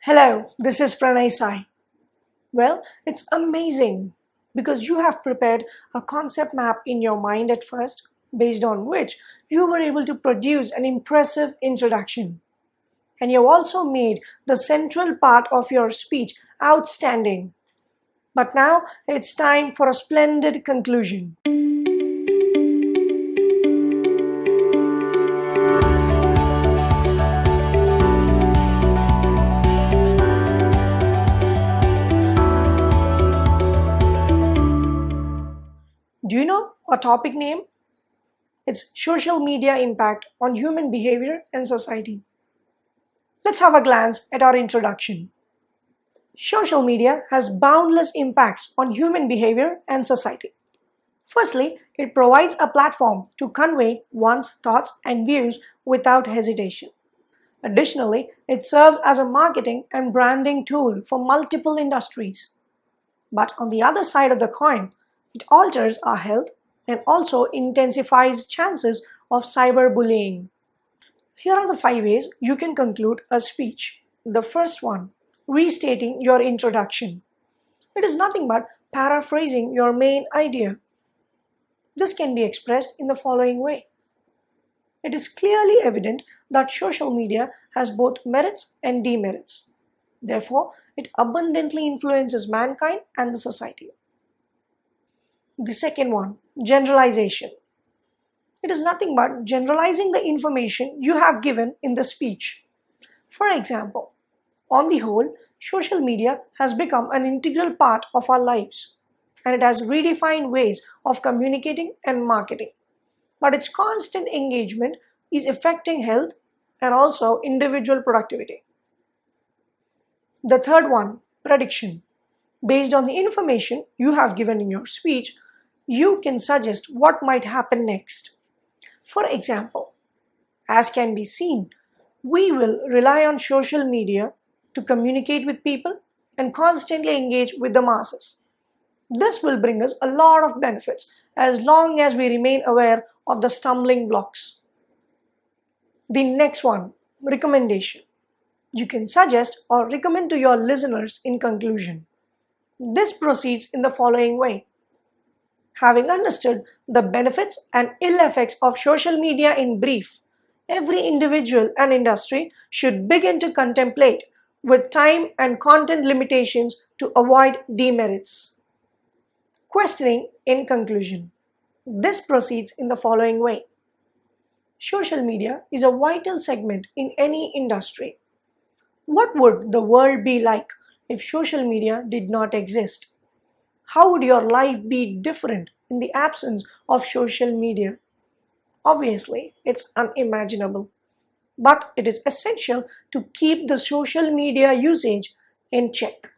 Hello, this is Pranay Sai. Well, it's amazing because you have prepared a concept map in your mind at first, based on which you were able to produce an impressive introduction. And you also made the central part of your speech outstanding. But now it's time for a splendid conclusion. Do you know a topic name? It's social media impact on human behavior and society. Let's have a glance at our introduction. Social media has boundless impacts on human behavior and society. Firstly, it provides a platform to convey one's thoughts and views without hesitation. Additionally, it serves as a marketing and branding tool for multiple industries. But on the other side of the coin, it alters our health and also intensifies chances of cyberbullying. Here are the 5 ways you can conclude a speech. The first one, restating your introduction. It is nothing but paraphrasing your main idea. This can be expressed in the following way. It is clearly evident that social media has both merits and demerits. Therefore, it abundantly influences mankind and the society. The second one, generalization. It is nothing but generalizing the information you have given in the speech. For example, on the whole, social media has become an integral part of our lives, and it has redefined ways of communicating and marketing. But its constant engagement is affecting health and also individual productivity. The third one, prediction. Based on the information you have given in your speech, you can suggest what might happen next. For example, as can be seen, we will rely on social media to communicate with people and constantly engage with the masses. This will bring us a lot of benefits as long as we remain aware of the stumbling blocks. The next one, recommendation. You can suggest or recommend to your listeners in conclusion. This proceeds in the following way. Having understood the benefits and ill effects of social media in brief, every individual and industry should begin to contemplate with time and content limitations to avoid demerits. Questioning in conclusion. This proceeds in the following way. Social media is a vital segment in any industry. What would the world be like if social media did not exist? How would your life be different in the absence of social media? Obviously, it's unimaginable, but it is essential to keep the social media usage in check.